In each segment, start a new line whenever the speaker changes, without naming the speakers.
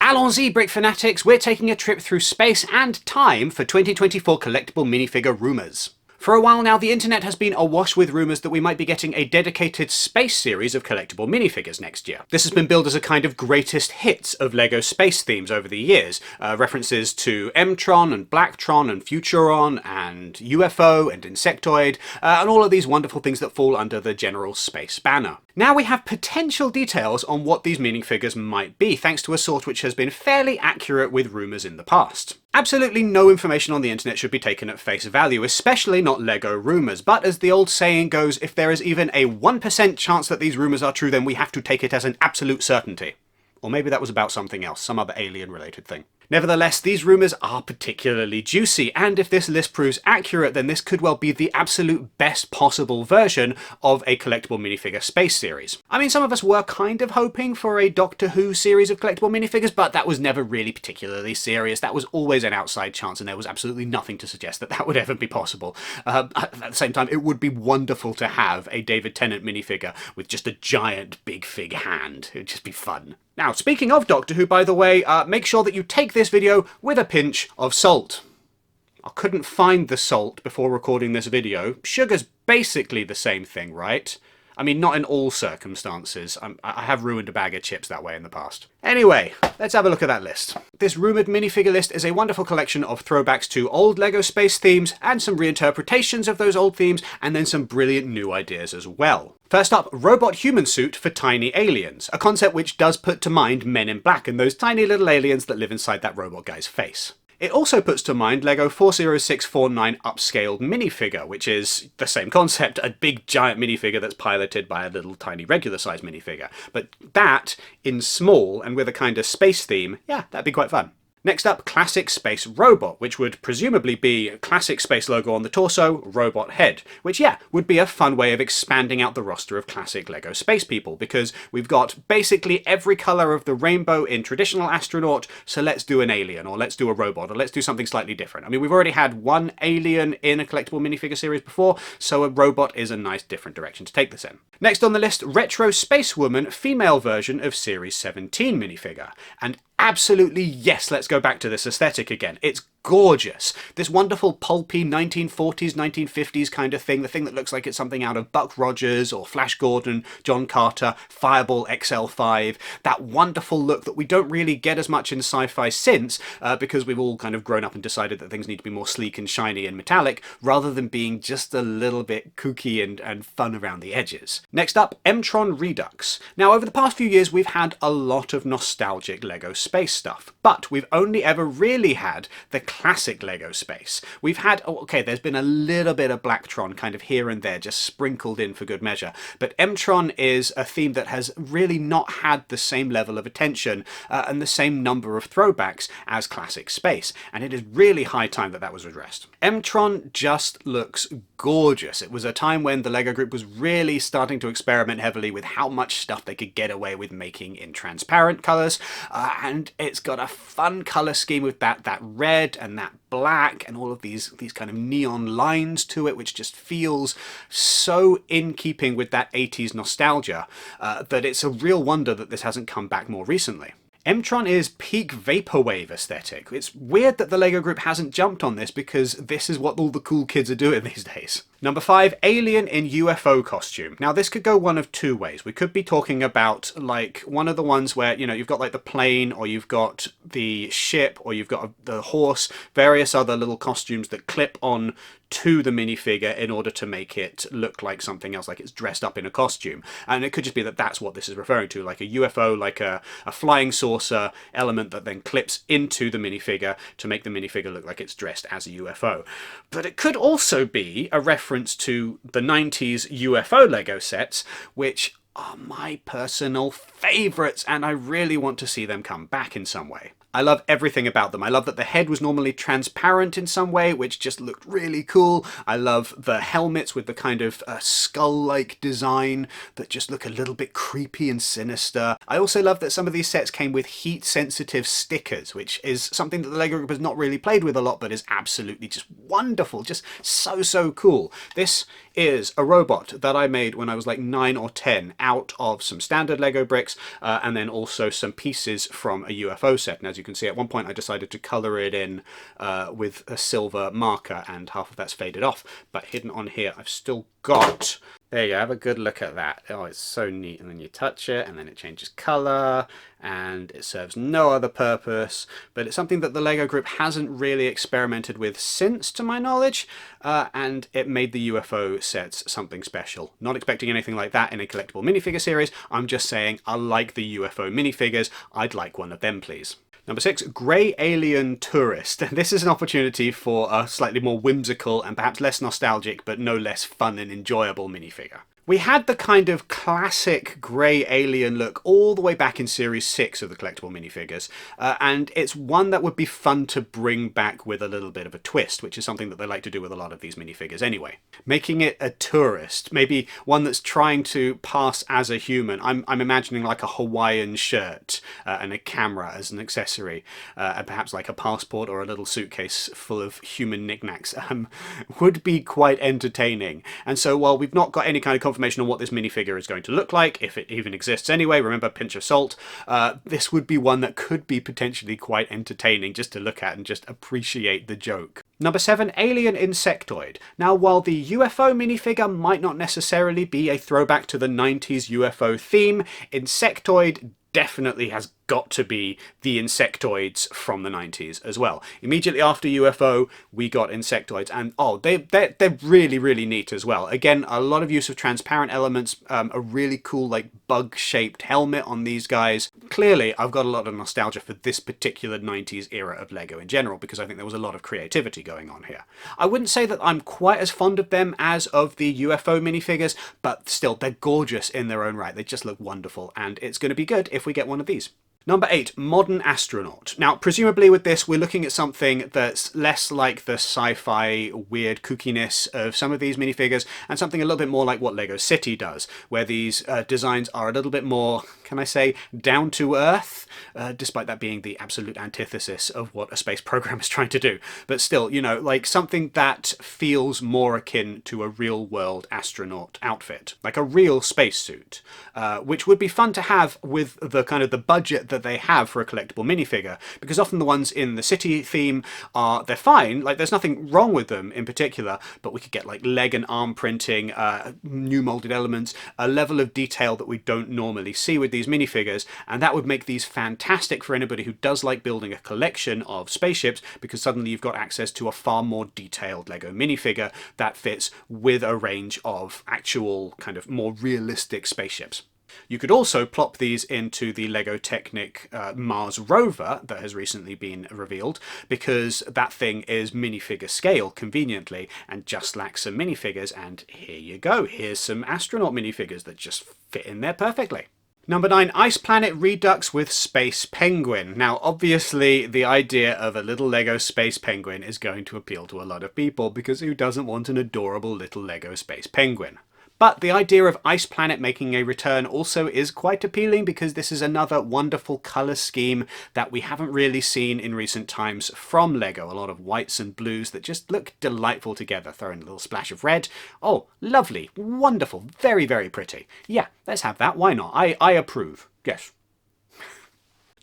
Allons-y, Brick Fanatics! We're taking a trip through space and time for 2024 collectible minifigure rumours. For a while now, the internet has been awash with rumours that we might be getting a dedicated space series of collectible minifigures next year. This has been billed as a kind of greatest hits of LEGO space themes over the years. References to M-Tron and Blacktron and Futuron and UFO and Insectoid, and all of these wonderful things that fall under the general space banner. Now we have potential details on what these minifigures might be, thanks to a source which has been fairly accurate with rumours in the past. Absolutely no information on the internet should be taken at face value, especially not LEGO rumours, but as the old saying goes, if there is even a 1% chance that these rumours are true, then we have to take it as an absolute certainty. Or maybe that was about something else, some other alien-related thing. Nevertheless, these rumours are particularly juicy, and if this list proves accurate, then this could well be the absolute best possible version of a collectible minifigure space series. I mean, some of us were kind of hoping for a Doctor Who series of collectible minifigures, but that was never really particularly serious. That was always an outside chance, and there was absolutely nothing to suggest that that would ever be possible. At the same time, it would be wonderful to have a David Tennant minifigure with just a giant big fig hand. It would just be fun. Now, speaking of Doctor Who, by the way, make sure that you take this video with a pinch of salt. I couldn't find the salt before recording this video. Sugar's basically the same thing, right? I mean, not in all circumstances. I have ruined a bag of chips that way in the past. Anyway, let's have a look at that list. This rumoured minifigure list is a wonderful collection of throwbacks to old LEGO space themes, and some reinterpretations of those old themes, and then some brilliant new ideas as well. First up, robot human suit for tiny aliens, a concept which does put to mind Men in Black and those tiny little aliens that live inside that robot guy's face. It also puts to mind LEGO 40649 upscaled minifigure, which is the same concept, a big giant minifigure that's piloted by a little tiny regular size minifigure. But that, in small and with a kind of space theme, yeah, that'd be quite fun. Next up, Classic Space Robot, which would presumably be Classic Space logo on the torso, robot head, which, yeah, would be a fun way of expanding out the roster of classic LEGO space people, because we've got basically every colour of the rainbow in traditional Astronaut, so let's do an alien, or let's do a robot, or let's do something slightly different. I mean, we've already had one alien in a collectible minifigure series before, so a robot is a nice different direction to take this in. Next on the list, Retro Spacewoman female version of Series 17 minifigure. And absolutely yes, let's go back to this aesthetic again. It's gorgeous. This wonderful pulpy 1940s, 1950s kind of thing, the thing that looks like it's something out of Buck Rogers or Flash Gordon, John Carter, Fireball XL5, that wonderful look that we don't really get as much in sci-fi since, because we've all kind of grown up and decided that things need to be more sleek and shiny and metallic, rather than being just a little bit kooky and fun around the edges. Next up, M-Tron Redux. Now, over the past few years, we've had a lot of nostalgic LEGO space stuff, but we've only ever really had the classic LEGO space. We've had, okay, there's been a little bit of Blacktron kind of here and there, just sprinkled in for good measure, but M-Tron is a theme that has really not had the same level of attention and the same number of throwbacks as classic space, and it is really high time that that was addressed. M-Tron just looks gorgeous. It was a time when the LEGO group was really starting to experiment heavily with how much stuff they could get away with making in transparent colours, and it's got a fun colour scheme with that red and that black and all of these kind of neon lines to it, which just feels so in keeping with that 80s nostalgia that it's a real wonder that this hasn't come back more recently. M-Tron is peak vaporwave aesthetic. It's weird that the LEGO group hasn't jumped on this, because this is what all the cool kids are doing these days. Number 5, Alien in UFO Costume. Now this could go one of two ways. We could be talking about like one of the ones where, you know, you've got like the plane, or you've got the ship, or you've got the horse, various other little costumes that clip on to the minifigure in order to make it look like something else, like it's dressed up in a costume. And it could just be that that's what this is referring to, like a UFO, like a flying saucer element that then clips into the minifigure to make the minifigure look like it's dressed as a UFO. But it could also be a reference to the 90s UFO LEGO sets, which are my personal favourites, and I really want to see them come back in some way. I love everything about them. I love that the head was normally transparent in some way, which just looked really cool. I love the helmets with the kind of skull-like design that just look a little bit creepy and sinister. I also love that some of these sets came with heat-sensitive stickers, which is something that the LEGO Group has not really played with a lot, but is absolutely just wonderful, just so cool. This is a robot that I made when I was like 9 or 10 out of some standard LEGO bricks and then also some pieces from a UFO set. And as you can see, at one point I decided to colour it in with a silver marker, and half of that's faded off. But hidden on here, I've still got... There you go, have a good look at that. Oh, it's so neat. And then you touch it and then it changes colour and it serves no other purpose. But it's something that the LEGO Group hasn't really experimented with since, to my knowledge. And it made the UFO sets something special. Not expecting anything like that in a collectible minifigure series. I'm just saying I like the UFO minifigures. I'd like one of them, please. Number 6, Grey Alien Tourist. This is an opportunity for a slightly more whimsical and perhaps less nostalgic, but no less fun and enjoyable minifigure. We had the kind of classic grey alien look all the way back in Series 6 of the collectible minifigures, and it's one that would be fun to bring back with a little bit of a twist, which is something that they like to do with a lot of these minifigures anyway. Making it a tourist, maybe one that's trying to pass as a human. I'm imagining like a Hawaiian shirt and a camera as an accessory, and perhaps like a passport or a little suitcase full of human knickknacks, would be quite entertaining. And so while we've not got any kind of confirmation on what this minifigure is going to look like, if it even exists anyway, remember, pinch of salt, this would be one that could be potentially quite entertaining just to look at and just appreciate the joke. Number 7, Alien Insectoid. Now, while the UFO minifigure might not necessarily be a throwback to the 90s UFO theme, Insectoid definitely has got to be the Insectoids from the 90s as well. Immediately after UFO, we got Insectoids, and oh, they're really neat as well. Again, a lot of use of transparent elements, a really cool like bug-shaped helmet on these guys. Clearly, I've got a lot of nostalgia for this particular 90s era of LEGO in general, because I think there was a lot of creativity going on here. I wouldn't say that I'm quite as fond of them as of the UFO minifigures, but still, they're gorgeous in their own right. They just look wonderful, and it's going to be good if we get one of these. Number 8, Modern Astronaut. Now, presumably with this, we're looking at something that's less like the sci-fi weird kookiness of some of these minifigures, and something a little bit more like what LEGO City does, where these designs are a little bit more, can I say, down to earth, despite that being the absolute antithesis of what a space program is trying to do. But still, you know, like something that feels more akin to a real-world astronaut outfit, like a real spacesuit, which would be fun to have with the kind of the budget that they have for a collectible minifigure, because often the ones in the city theme they're fine, like there's nothing wrong with them in particular, but we could get like leg and arm printing, new molded elements, a level of detail that we don't normally see with these minifigures, and that would make these fantastic for anybody who does like building a collection of spaceships, because suddenly you've got access to a far more detailed LEGO minifigure that fits with a range of actual kind of more realistic spaceships. You could also plop these into the LEGO Technic Mars rover that has recently been revealed, because that thing is minifigure scale conveniently and just lacks some minifigures, and here you go, here's some astronaut minifigures that just fit in there perfectly. Number 9, Ice Planet Redux with Space Penguin. Now, obviously, the idea of a little LEGO Space Penguin is going to appeal to a lot of people, because who doesn't want an adorable little LEGO Space Penguin? But the idea of Ice Planet making a return also is quite appealing, because this is another wonderful colour scheme that we haven't really seen in recent times from LEGO. A lot of whites and blues that just look delightful together. Throw in a little splash of red. Oh, lovely, wonderful, very pretty. Yeah, let's have that, why not? I approve, yes.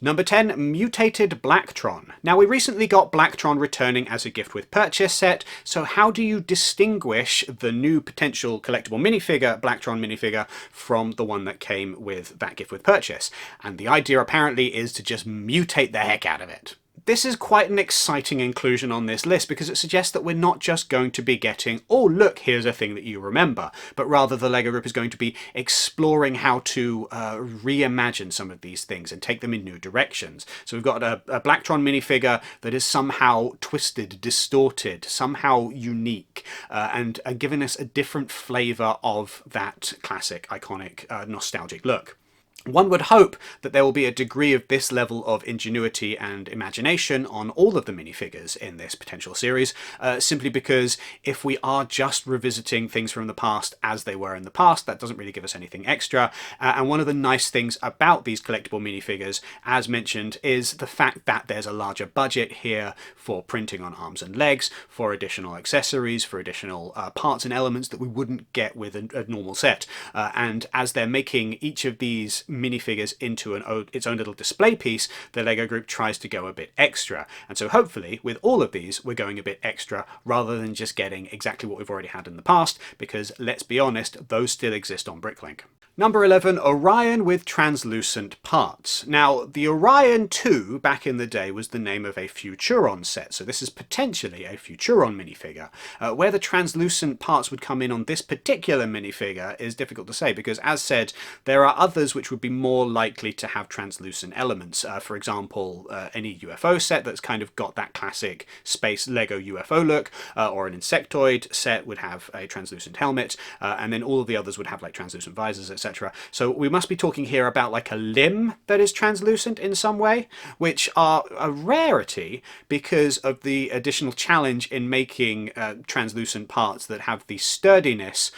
Number 10, Mutated Blacktron. Now, we recently got Blacktron returning as a gift with purchase set, so how do you distinguish the new potential collectible minifigure, Blacktron minifigure, from the one that came with that gift with purchase? And the idea apparently is to just mutate the heck out of it. This is quite an exciting inclusion on this list, because it suggests that we're not just going to be getting, oh look, here's a thing that you remember, but rather the LEGO Group is going to be exploring how to reimagine some of these things and take them in new directions. So we've got a Blacktron minifigure that is somehow twisted, distorted, somehow unique, and giving us a different flavour of that classic, iconic, nostalgic look. One would hope that there will be a degree of this level of ingenuity and imagination on all of the minifigures in this potential series, simply because if we are just revisiting things from the past as they were in the past, that doesn't really give us anything extra. And one of the nice things about these collectible minifigures, as mentioned, is the fact that there's a larger budget here for printing on arms and legs, for additional accessories, for additional parts and elements that we wouldn't get with a normal set. And as they're making each of these minifigures into its own little display piece, the LEGO Group tries to go a bit extra. And so hopefully with all of these we're going a bit extra rather than just getting exactly what we've already had in the past, because let's be honest, those still exist on Bricklink. Number 11, Orion with translucent parts. Now, the Orion 2 back in the day was the name of a Futuron set, so this is potentially a Futuron minifigure. Where the translucent parts would come in on this particular minifigure is difficult to say, because as said, there are others which would be more likely to have translucent elements. For example, any UFO set that's kind of got that classic space LEGO UFO look, or an Insectoid set would have a translucent helmet, and then all of the others would have like translucent visors, etc. So we must be talking here about like a limb that is translucent in some way, which are a rarity because of the additional challenge in making translucent parts that have the sturdiness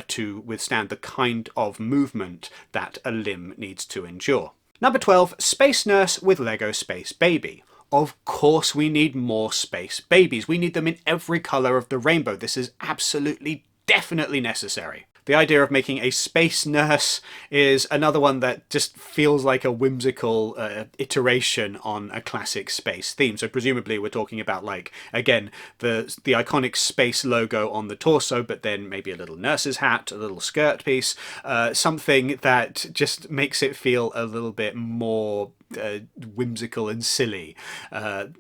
to withstand the kind of movement that a limb needs to endure. Number 12, Space Nurse with LEGO Space Baby. Of course we need more space babies. We need them in every colour of the rainbow. This is absolutely, definitely necessary. The idea of making a space nurse is another one that just feels like a whimsical iteration on a classic space theme. So presumably we're talking about, like, again, the iconic space logo on the torso, but then maybe a little nurse's hat, a little skirt piece, something that just makes it feel a little bit more whimsical and silly,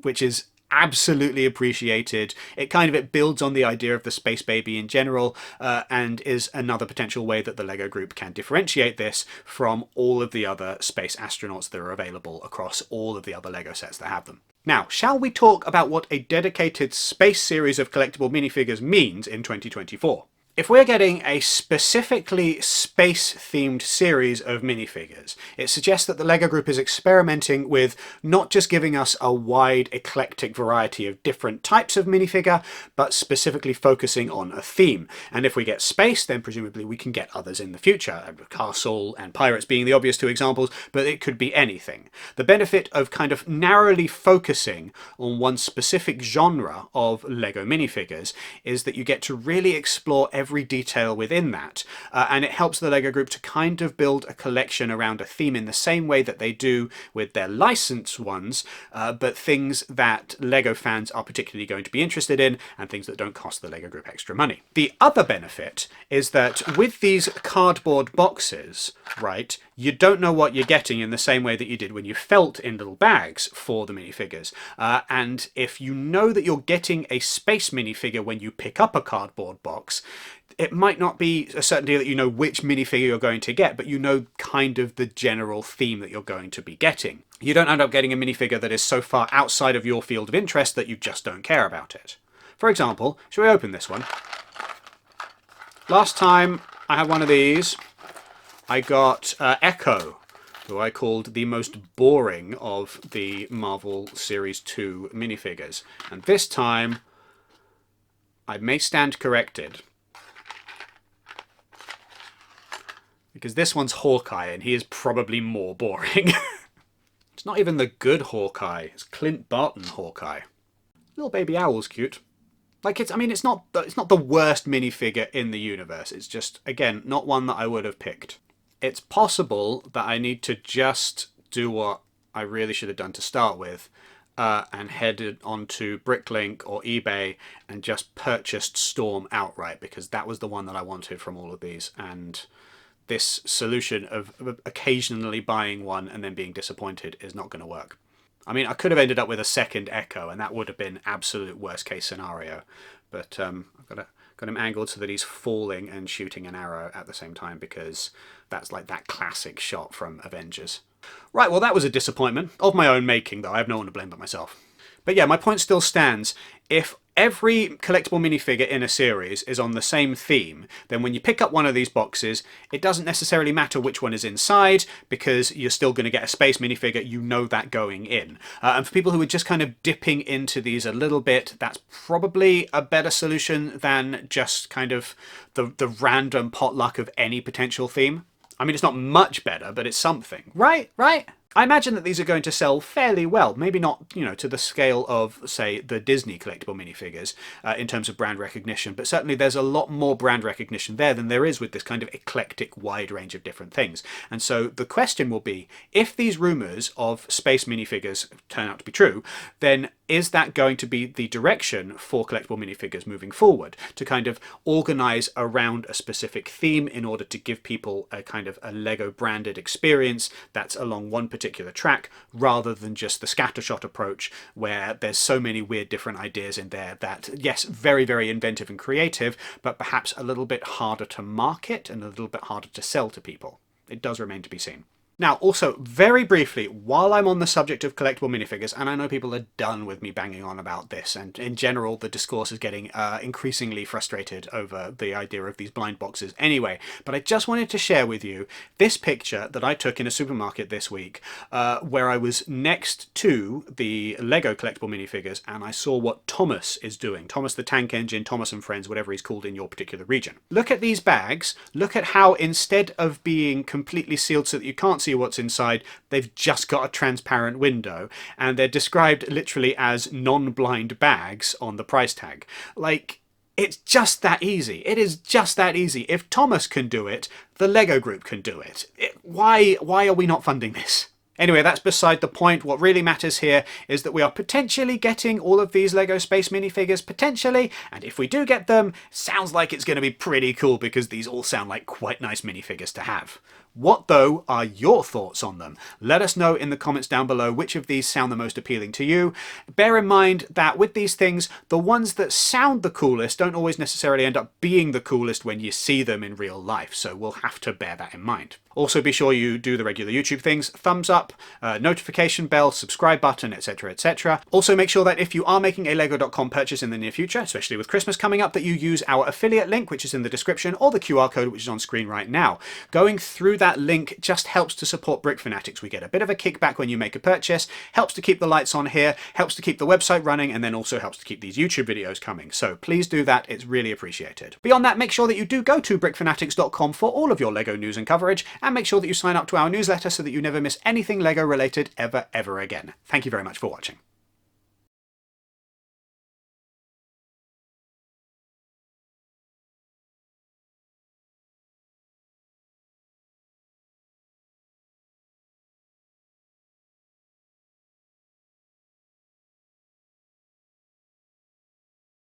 which is absolutely appreciated. It builds on the idea of the space baby in general, and is another potential way that the LEGO Group can differentiate this from all of the other space astronauts that are available across all of the other LEGO sets that have them. Now, shall we talk about what a dedicated space series of collectible minifigures means in 2024? If we're getting a specifically space-themed series of minifigures, it suggests that the LEGO Group is experimenting with not just giving us a wide, eclectic variety of different types of minifigure, but specifically focusing on a theme. And if we get space, then presumably we can get others in the future, castle and pirates being the obvious two examples, but it could be anything. The benefit of kind of narrowly focusing on one specific genre of LEGO minifigures is that you get to really explore every detail within that, and it helps the LEGO Group to kind of build a collection around a theme in the same way that they do with their licensed ones, but things that LEGO fans are particularly going to be interested in, and things that don't cost the LEGO Group extra money. The other benefit is that with these cardboard boxes, right, you don't know what you're getting in the same way that you did when you felt in little bags for the minifigures. And if you know that you're getting a space minifigure when you pick up a cardboard box, it might not be a certainty that you know which minifigure you're going to get, but you know kind of the general theme that you're going to be getting. You don't end up getting a minifigure that is so far outside of your field of interest that you just don't care about it. For example, shall we open this one? Last time I had one of these, I got Echo, who I called the most boring of the Marvel Series 2 minifigures. And this time, I may stand corrected, because this one's Hawkeye, and he is probably more boring. It's not even the good Hawkeye, it's Clint Barton Hawkeye. Little baby owl's cute. Like, it's not the worst minifigure in the universe, it's just, again, not one that I would have picked. It's possible that I need to just do what I really should have done to start with, and headed onto Bricklink or eBay and just purchased Storm outright, because that was the one that I wanted from all of these, and this solution of occasionally buying one and then being disappointed is not going to work. I mean, I could have ended up with a second Echo, and that would have been absolute worst case scenario, but I've got him angled so that he's falling and shooting an arrow at the same time, because that's like that classic shot from Avengers. Right, well, that was a disappointment of my own making, though. I have no one to blame but myself. But yeah, my point still stands. If every collectible minifigure in a series is on the same theme, then when you pick up one of these boxes, it doesn't necessarily matter which one is inside, because you're still going to get a space minifigure, you know that going in. And for people who are just kind of dipping into these a little bit, that's probably a better solution than just kind of the random potluck of any potential theme. I mean, it's not much better, but it's something. Right? I imagine that these are going to sell fairly well. Maybe not, you know, to the scale of, say, the Disney collectible minifigures in terms of brand recognition, but certainly there's a lot more brand recognition there than there is with this kind of eclectic wide range of different things. And so the question will be, if these rumours of space minifigures turn out to be true, then is that going to be the direction for collectible minifigures moving forward, to kind of organise around a specific theme in order to give people a kind of a LEGO branded experience that's along one particular track, rather than just the scattershot approach where there's so many weird different ideas in there that, yes, very, very inventive and creative, but perhaps a little bit harder to market and a little bit harder to sell to people. It does remain to be seen. Now, also, very briefly, while I'm on the subject of collectible minifigures, and I know people are done with me banging on about this, and in general the discourse is getting increasingly frustrated over the idea of these blind boxes anyway, but I just wanted to share with you this picture that I took in a supermarket this week, where I was next to the LEGO collectible minifigures, and I saw what Thomas is doing. Thomas the Tank Engine, Thomas and Friends, whatever he's called in your particular region. Look at these bags. Look at how, instead of being completely sealed so that you can't see what's inside, they've just got a transparent window, and they're described literally as non-blind bags on the price tag. Like, it's just that easy. It is just that easy. If Thomas can do it, the LEGO Group can do it. Why are we not funding this? Anyway, that's beside the point. What really matters here is that we are potentially getting all of these LEGO Space minifigures, potentially, and if we do get them, sounds like it's going to be pretty cool, because these all sound like quite nice minifigures to have. What, though, are your thoughts on them? Let us know in the comments down below which of these sound the most appealing to you. Bear in mind that with these things, the ones that sound the coolest don't always necessarily end up being the coolest when you see them in real life, so we'll have to bear that in mind. Also, be sure you do the regular YouTube things: thumbs up, notification bell, subscribe button, etc, etc. Also, make sure that if you are making a LEGO.com purchase in the near future, especially with Christmas coming up, that you use our affiliate link, which is in the description, or the QR code, which is on screen right now. Going through that link just helps to support Brick Fanatics. We get a bit of a kickback when you make a purchase, helps to keep the lights on here, helps to keep the website running, and then also helps to keep these YouTube videos coming. So please do that, it's really appreciated. Beyond that, make sure that you do go to brickfanatics.com for all of your LEGO news and coverage, and make sure that you sign up to our newsletter so that you never miss anything LEGO related ever again. Thank you very much for watching.